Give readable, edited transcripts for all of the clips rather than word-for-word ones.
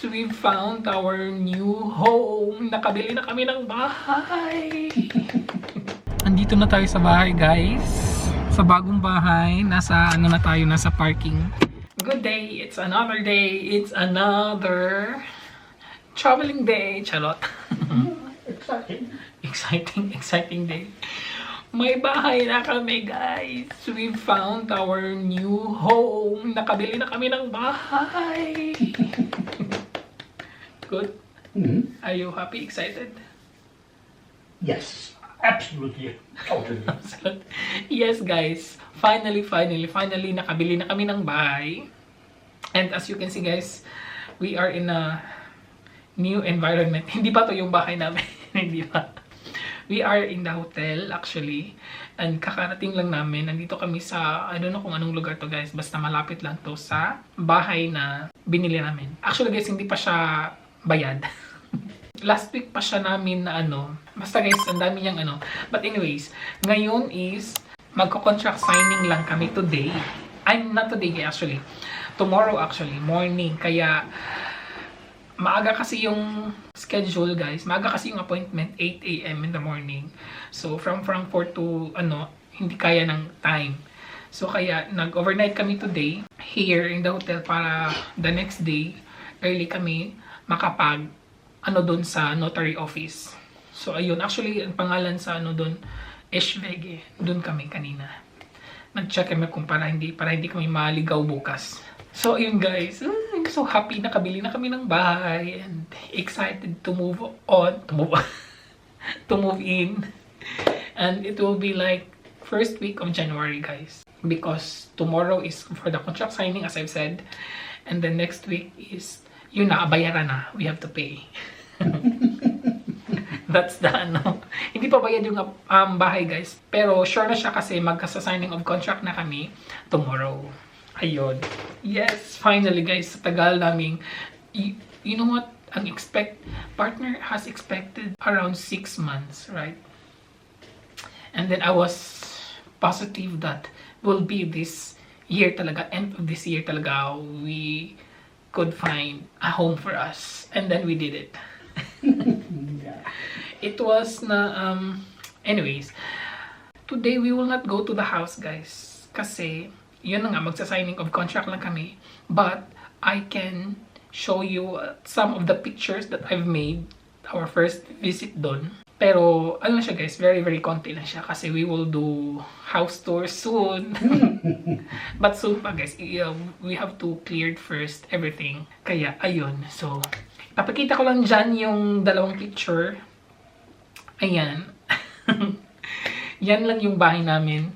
We found our new home. Nakabili na kami ng bahay. Andito na tayo sa bahay, guys. Sa bagong bahay. Nasa nasa parking. Good day. It's another day. It's another traveling day. Charot. Exciting day. May bahay na kami, guys. We found our new home. Nakabili na kami ng bahay. Good? Are you happy, excited? Yes, absolutely, totally. Yes, guys. Finally, nakabili na kami ng bahay. And as you can see, guys, we are in a new environment. Hindi pa to yung bahay namin. Hindi pa. We are in the hotel, actually. And kakarating lang namin. Nandito kami sa, I don't know kung anong lugar to, guys. Basta malapit lang to sa bahay na binili namin. Actually, guys, hindi pa siya bayad. Last week pa siya namin na basta guys, ang dami niyang But anyways, ngayon is magko-contract signing lang kami today. I'm not today actually. Tomorrow actually, morning. Kaya maaga kasi yung schedule, guys. Maaga kasi yung appointment, 8 AM in the morning. So from Frankfurt to hindi kaya ng time. So kaya nag-overnight kami today here in the hotel para the next day early kami makapag doon sa notary office. So ayun, actually ang pangalan sa doon Eschwege. Doon kami kanina. Nag-check kami kung para hindi kami maligaw bukas. So ayun, guys, I'm so happy nakabili na kami ng bahay and excited to move in. And it will be like first week of January, guys, because tomorrow is for the contract signing, as I've said, and the next week is yun na, bayaran na. We have to pay. That's the Hindi pa bayad yung bahay, guys. Pero sure na siya kasi magkasa-signing of contract na kami tomorrow. Ayun. Yes, finally, guys. Sa tagal naming, you know what? Ang partner has expected around 6 months, right? And then I was positive that will be this year talaga, end of this year talaga, we could find a home for us. And then we did it. Yeah. It was na, anyways, today we will not go to the house, guys. Kasi, yun na nga, magsa-signing of contract lang kami. But, I can show you some of the pictures that I've made our first visit doon. Pero, ano siya, guys, very konti lang siya kasi we will do house tour soon. But soon pa, guys, we have to clear first everything. Kaya, ayun. So, papakita ko lang dyan yung dalawang picture. Ayan. Yan lang yung bahay namin.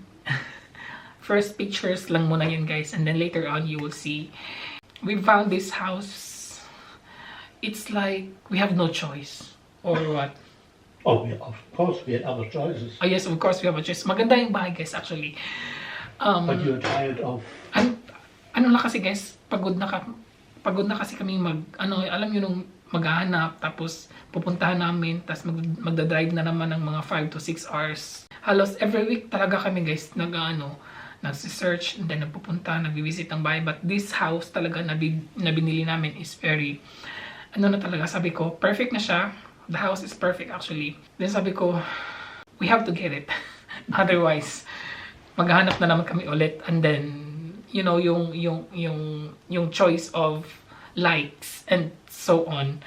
First pictures lang muna yan, guys. And then later on, you will see. We found this house. It's like we have no choice. Or what? Oh, yeah, of course we had other choices. Oh yes, of course we have a choice. Maganda yung bahay, guys, actually. But you're tired of... Ano lang kasi, guys, pagod na kasi kami alam nyo nung maghahanap, tapos pupuntahan namin, tapos magdadrive na naman ng mga 5 to 6 hours. Halos every week talaga kami, guys, nagsisearch, and then nagpupunta, nagbivisit ng bahay. But this house talaga na binili namin is very, na talaga, sabi ko, perfect na siya. The house is perfect, actually. Then sabi ko, we have to get it. Otherwise, maghahanap na naman kami ulit. And then, yung choice of likes and so on,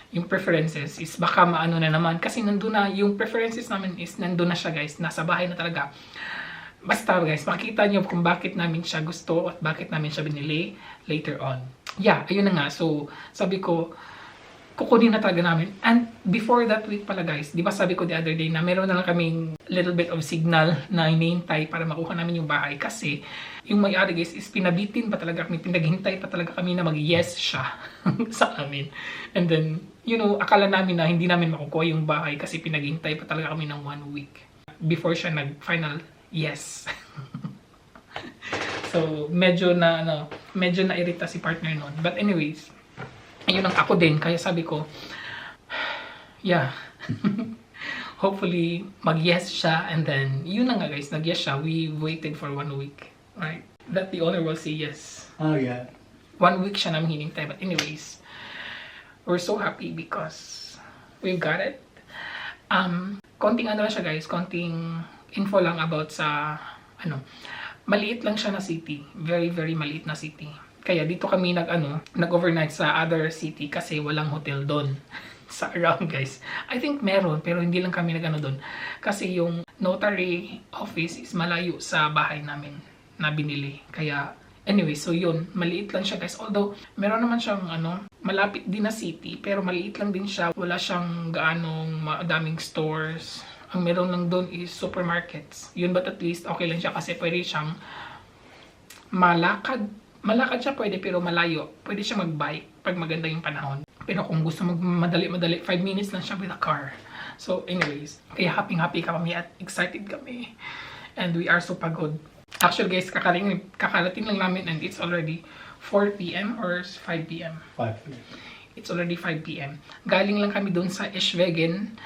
yung preferences is baka maano na naman. Kasi nandun na, yung preferences namin is nandun na siya, guys. Nasa bahay na talaga. Basta, guys, makita nyo kung bakit namin siya gusto at bakit namin siya binili later on. Yeah, ayun na nga. So, sabi ko, kukunin na talaga namin. And before that week pala, guys, di ba sabi ko the other day na meron na lang kaming little bit of signal na hinihintay para makuha namin yung bahay. Kasi yung may-ari, guys, is pinabitin pa talaga kami, pinaghintay pa talaga kami na mag-yes siya sa amin. And then, akala namin na hindi namin makukuha yung bahay kasi pinaghintay pa talaga kami ng 1 week before siya nag-final yes. So, medyo na-irita si partner nun. But anyways, ayun ang ako din. Kaya sabi ko, yeah. Hopefully, mag-yes siya. And then, yun na nga, guys. Nag-yes siya. We waited for 1 week. Right? That the owner will say yes. Oh, yeah. 1 week siya namin hinintay. But anyways, we're so happy because we've got it. Konting ano lang siya guys, konting info lang about sa maliit lang siya na city. Very, very maliit na city. Kaya dito kami nag-overnight sa other city kasi walang hotel doon sa around guys. I think meron pero hindi lang kami doon. Kasi yung notary office is malayo sa bahay namin na binili. Kaya anyway, so yun, maliit lang siya guys. Although meron naman siyang malapit din na city pero maliit lang din siya. Wala siyang gaanong madaming stores. Ang meron lang doon is supermarkets. Yun, but at least okay lang siya kasi pwede siyang malakad. Malakad siya pwede pero malayo. Pwede siya mag-bike pag maganda yung panahon. Pero kung gusto madali, 5 minutes lang siya with a car. So anyways, kaya happy kami at excited kami. And we are so pagod. Actually guys, kakarating lang namin and it's already 4 p.m. or 5 p.m. 5 p.m. It's already 5 p.m. Galing lang kami doon sa Eschwegen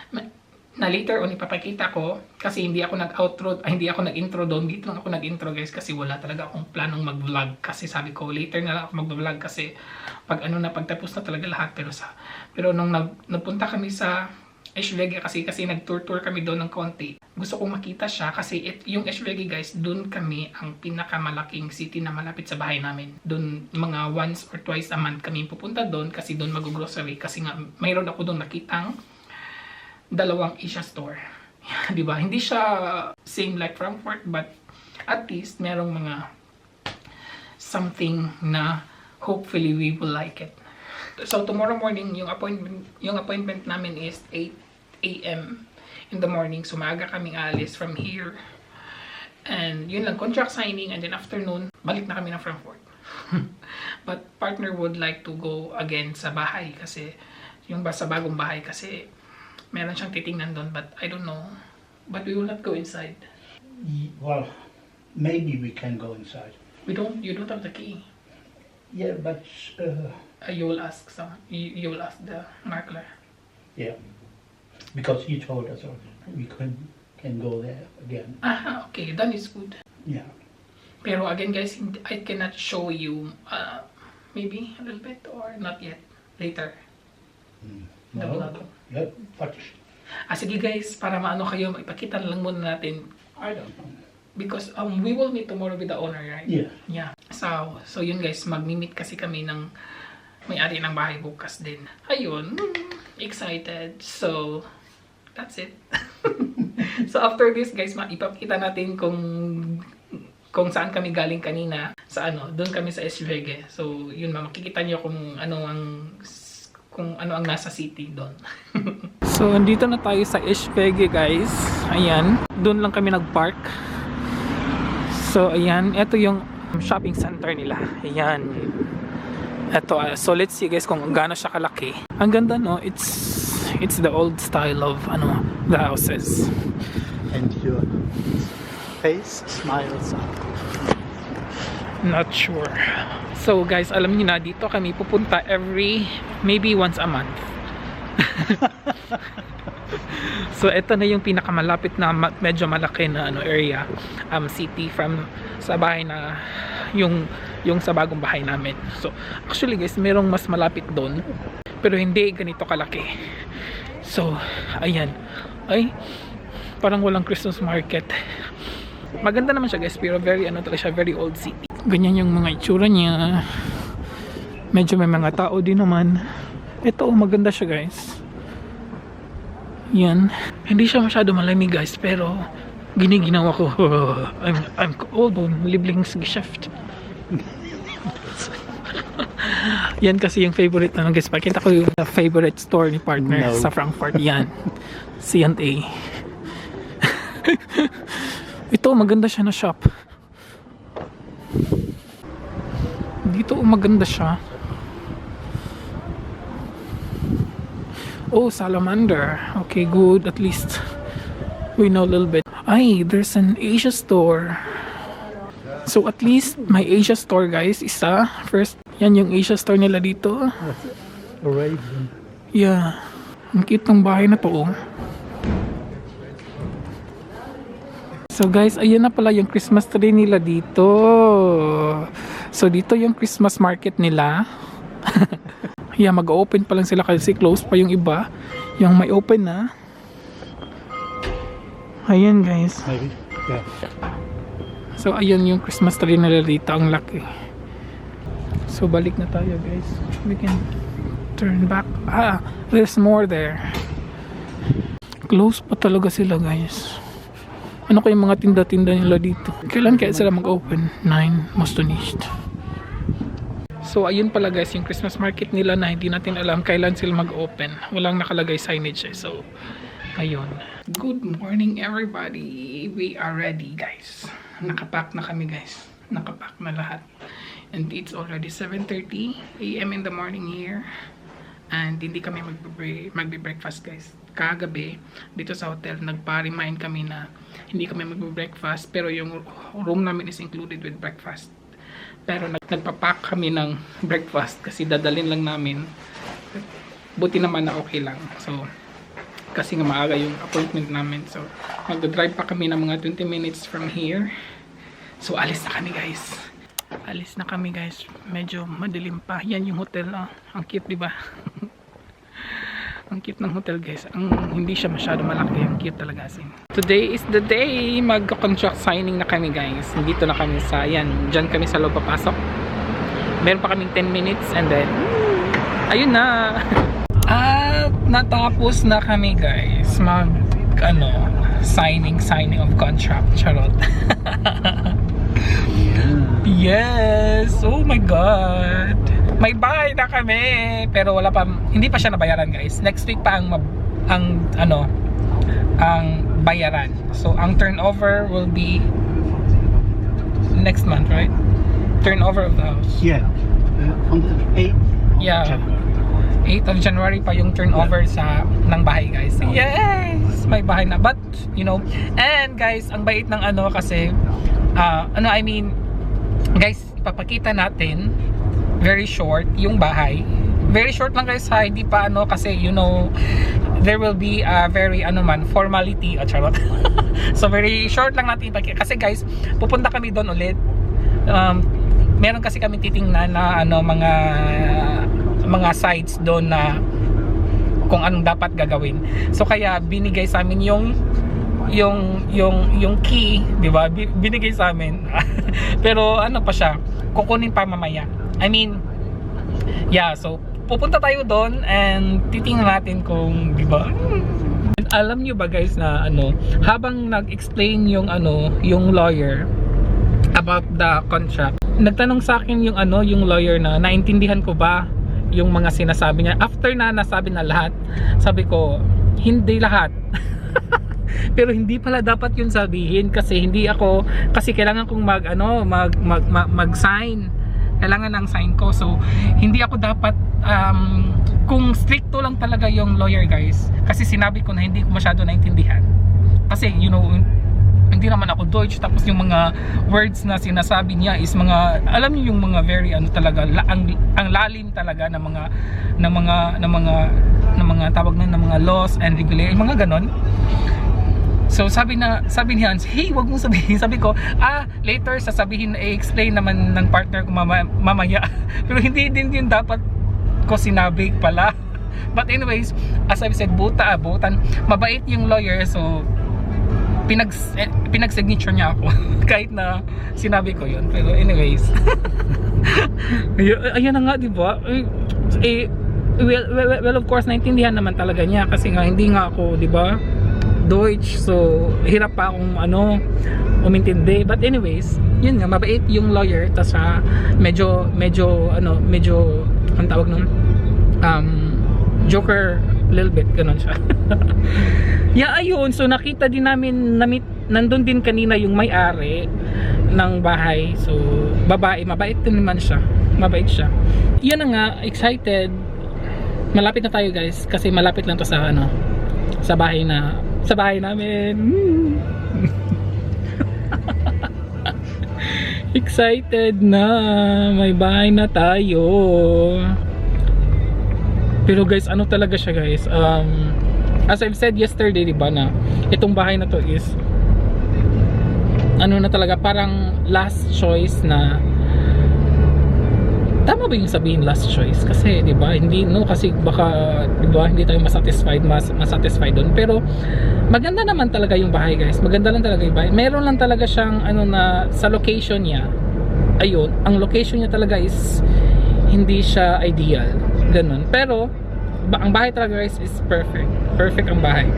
na later on ipapakita ko kasi hindi ako nag-intro doon. Dito lang ako nag-intro guys kasi wala talaga akong planong mag-vlog kasi sabi ko later na lang ako mag-vlog kasi pagtapos na talaga lahat pero nung nagpunta kami sa Eschwege kasi nag-tour kami doon ng konti. Gusto kong makita siya kasi yung Eschwege guys, doon kami ang pinakamalaking city na malapit sa bahay namin. Doon mga once or twice a month kami pupunta doon kasi doon mag-grocery kasi nga mayroon ako doon nakitang dalawang Asia store. Di ba? Hindi siya same like Frankfurt but at least merong mga something na hopefully we will like it. So tomorrow morning yung appointment namin is 8 a.m. in the morning. So maaga kaming alis from here. And yun lang, contract signing and then afternoon balik na kami ng Frankfurt. But partner would like to go again sa bahay kasi yung sa bagong bahay kasi meron siyang titingnan doon but I don't know. But we will not go inside. Well, maybe we can go inside. You don't have the key. Yeah, but You will ask you will ask the makler. yeah, because he told us we can go there again. Aha, okay, that is good. Yeah. Pero again guys, I cannot show you maybe a little bit or not yet. Later. The vlog. Yeah, but Sige guys, para maano kayo, ipakita na lang muna natin. I don't know. Because we will meet tomorrow with the owner, right? Yeah. Yeah. So yun guys, magmi-meet kasi kami ng may-ari ng bahay bukas din. Ayun, excited. So, that's it. So after this guys, ipapakita natin kung saan kami galing kanina. Sa doon kami sa Eschwege. So yun, makikita niyo kung ano ang nasa city doon. So andito na tayo sa Eschwege guys. Ayan, doon lang kami nag-park. So ayan, ito yung shopping center nila. Ayan. Ito, so let's see guys kung gaano siya kalaki. Ang ganda no, it's the old style of the houses. And your face smiles up. Not sure. So guys, alam niyo na, dito kami pupunta maybe once a month. So ito na yung pinakamalapit na medyo malaki na area, city from sa bahay na yung sa bagong bahay namin. So actually guys, merong mas malapit doon pero hindi ganito kalaki. So ayan, ay parang walang Christmas market. Maganda naman siya guys, pero talaga siya, very old city. Ganyan yung mga itsura niya. Medyo may mga tao din naman. Ito, maganda siya guys. Yan. Hindi siya masyado malamig guys, pero giniginawa ko. I'm cold. Lieblingsgeschäft. Yan kasi yung favorite na guys. Pakita ko yung favorite store ni partner sa Frankfurt. Yan. C&A. Ito, maganda siya na shop. Dito, maganda siya. Oh, salamander. Okay, good. At least we know a little bit. Ay, there's an Asia store. So at least may Asia store guys. Isa. First, yan yung Asia store nila dito. Arabian. Yeah. Ang cute ng bahay na to. Oh. So guys, ayan na pala yung Christmas tree nila dito. So dito yung Christmas market nila. Yeah, mag-open pa lang sila kasi close pa yung iba. Yung may open na. Ayan guys. Maybe. Yeah. So ayun yung Christmas tree nila dito. Ang laki. So balik na tayo guys. We can turn back. Ah, there's more there. Close pa talaga sila guys. Ano kaya mga tinda-tinda nila dito? Kailan kaya sila mag-open? 9, most nicht. So ayun pala guys yung Christmas market nila na hindi natin alam kailan sila mag-open. Walang nakalagay signage eh. So ayun. Good morning everybody. We are ready guys. Nakapack na kami guys. Nakapack na lahat. And it's already 7:30 AM in the morning here. And hindi kami magbe-breakfast guys. Kagabi dito sa hotel nagpa-remind kami na hindi kami magbe-breakfast pero yung room namin is included with breakfast. Pero nagpapack kami ng breakfast kasi dadalhin lang namin. Buti naman na okay lang. So, kasi nga maaga yung appointment namin. So, mag-drive pa kami ng mga 20 minutes from here. So, alis na kami guys. Alis na kami guys. Medyo madilim pa. Yan yung hotel. Oh. Ang cute diba? Ang cute ng hotel guys. Hindi siya masyado malaki. Ang cute talaga asin. Today is the day. Mag-contract signing na kami guys. Dito na kami sa, yan. Diyan kami sa loob papasok. Meron pa kaming 10 minutes and then, ayun na. At natapos na kami guys. Signing of contract. Charot. Yes. Oh my God. May bahay na kami pero wala pa, hindi pa siya nabayaran guys. Next week pa ang bayaran. So ang turnover will be next month, right? Turnover of the house. Yeah. On the 8th. Yeah. 8th of January pa yung turnover ng bahay guys. Yes! May bahay na. But, and guys, ang bait ng kasi guys, ipapakita natin very short yung bahay. Very short lang guys ha, hindi pa kasi there will be a very formality at charot. So very short lang natin ipakita kasi guys, pupunta kami doon ulit. Meron kasi kami titingnan na mga sites doon na kung anong dapat gagawin. So kaya binigay sa amin yung key, di ba? Binigay sa amin. Pero pa siya, kukunin pa mamaya. Yeah, so pupunta tayo doon and titingnan natin kung, di ba? Alam niyo ba guys na habang nag-explain yung lawyer about the contract, nagtanong sa akin yung lawyer na naintindihan ko ba yung mga sinasabi niya. After na nasabi na lahat, sabi ko, hindi lahat. Pero hindi pala dapat yun sabihin kasi kailangan kong mag-sign. Kailangan ng sign ko. So, hindi ako dapat kung stricto lang talaga yung lawyer guys. Kasi sinabi ko na hindi ko masyado naintindihan. Kasi, hindi naman ako Deutsch. Tapos yung mga words na sinasabi niya is alam niyo yung mga very talaga, ang lalim talaga ng mga tawag ng mga laws and regulations, mga ganon. So sabi ni Hans, hey, wag mong sabihin. Sabi ko, later sasabihin, i-explain naman ng partner ko mamaya. Pero hindi din yun dapat ko sinabi pala. But anyways, as I've said, butan, mabait yung lawyer. So pinag-signature niya ako. Kahit na sinabi ko yun. Pero anyways, ayun na nga, diba? Well, of course, naintindihan naman talaga niya. Kasi nga, hindi nga ako, diba? Deutsch, so hirap pa akong umintindi. But anyways, yun nga, mabait yung lawyer. Tas medyo ang tawag nun, joker little bit, ganun siya. Yeah, ayun, so nakita din namin, nandun din kanina yung may-ari ng bahay. So babae, mabait din naman siya, mabait siya. Yun na nga, excited. Malapit na tayo guys, kasi malapit lang to sa bahay namin. Excited na, may bahay na tayo. Pero guys, talaga siya guys, as I've said yesterday, diba, na itong bahay na to is na talaga, parang last choice na tama ba yung sabihin last choice? Kasi, di ba, hindi, no, kasi baka, di ba, hindi tayo masatisfied doon. Pero, maganda naman talaga yung bahay, guys. Maganda lang talaga yung bahay. Meron lang talaga siyang, na, sa location niya, ayun, ang location niya talaga is, hindi siya ideal. Ganun. Pero, ang bahay talaga, guys, is perfect. Perfect ang bahay.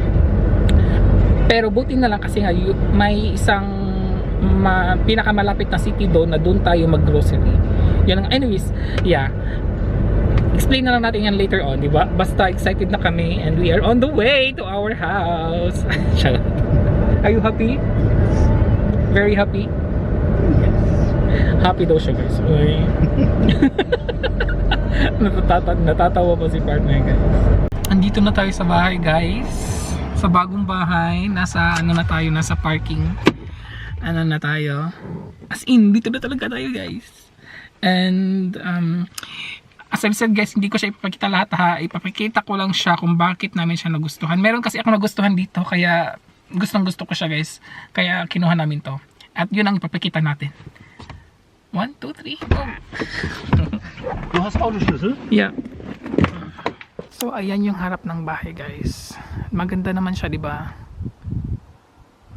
Pero, buti na lang kasi nga, may isang pinakamalapit na city doon na doon tayo mag-grocery. Yan ang, anyways, yeah. Explain na lang natin yan later on, di ba? Basta excited na kami and we are on the way to our house. Are you happy? Very happy? Happy daw siya, guys. Uy. Natatawa pa si partner, guys. Andito na tayo sa bahay, guys. Sa bagong bahay. Nasa parking. Ano na tayo, as in dito na talaga tayo, guys. And as I've said, guys, hindi ko siya ipapakita lahat, ha. Ipapakita ko lang siya kung bakit namin siya nagustuhan. Meron kasi ako nagustuhan dito, kaya gusto ko siya, guys. Kaya kinuha namin to. At yun ang ipapakita natin. 1, 2, 3, go! Du hast Autoschlüssel? Yeah. So ayan yung harap ng bahay, guys. Maganda naman siya, di ba?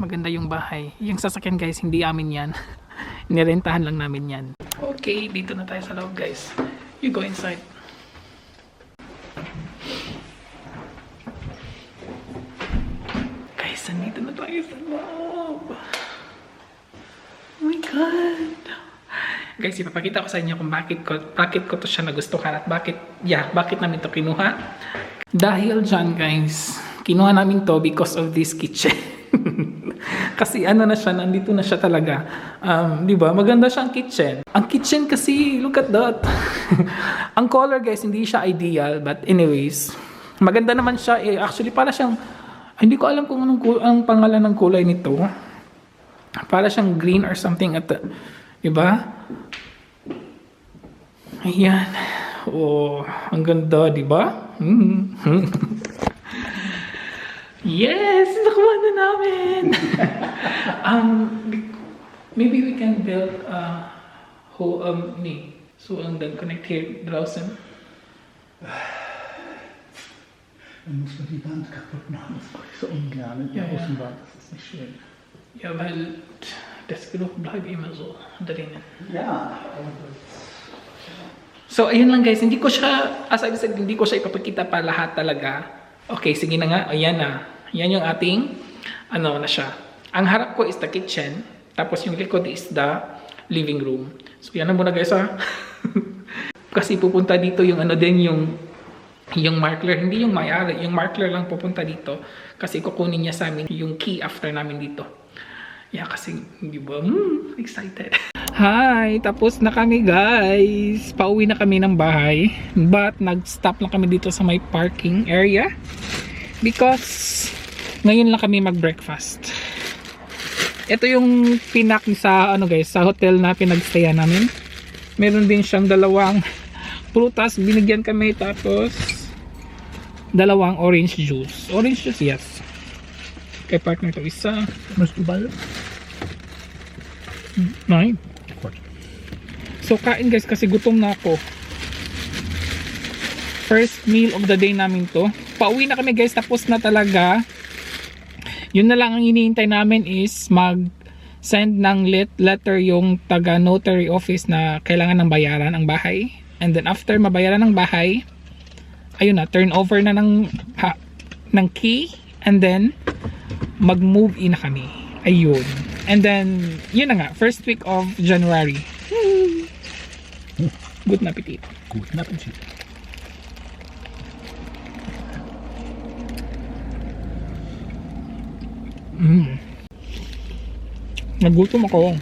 Maganda yung bahay. Yung sasakyan, guys, hindi amin yan. Nirentahan lang namin yan. Okay, dito na tayo sa loob, guys. You go inside. Guys, nandito na tayo sa loob. Oh my God. Guys, ipapakita ko sa inyo kung bakit ko to siya nagustuhan at bakit namin to kinuha. Dahil dyan, guys, kinuha namin to because of this kitchen. Kasi na siya, nandito na siya talaga. Di ba? Maganda siyang kitchen. Ang kitchen kasi, look at that. Ang color, guys, hindi siya ideal. But anyways, maganda naman siya. Actually, para siyang, hindi ko alam kung anong pangalan ng kulay nito. Para siyang green or something. Di ba? Ayan. Oh, ang ganda, di ba? Yes! Nakuha na namin! Maybe we can build so and then connect here draußen. Dann muss man die Wand kaputt machen, das mache ich so ungern. Die Außenwand, das ist nicht schön. Ja, weil das Geruch bleibt immer so drinnen. Ja. So, ayun lang, guys. Hindi ko siya, as I said, hindi ko siya ipapakita pa lahat talaga. Okay, sige na nga. Ayan na. Yan yung ating, na siya. Ang harap ko is the kitchen. Tapos yung likod is the living room. So, yan na muna, guys, ha. Kasi pupunta dito yung yung marker. Hindi yung may-ari. Yung marker lang pupunta dito. Kasi kukunin niya sa amin yung key after namin dito. Yeah, kasi, di ba? Excited. Hi! Tapos na kami, guys. Pauwi na kami ng bahay. But, nag-stop lang kami dito sa may parking area. Because, ngayon lang kami mag-breakfast. Ito yung pinak sa, guys, sa hotel na pinagstayan namin. Meron din siyang 2 prutas. Binigyan kami, tapos 2 orange juice. Orange juice, yes. Kay partner to isa. Musst du bald? Nein. So kain, guys, kasi gutom na ako. First meal of the day namin to. Pauwi na kami, guys, tapos na talaga. Yun na lang ang iniintay namin is mag-send ng letter yung taga notary office na kailangan ng bayaran ang bahay. And then after mabayaran ng bahay, ayun na, turn over na ng key, and then mag-move in na kami. Ayun. And then, yun na nga, first week of January. Good na appetit. Guten Appetit. Nagutom ako.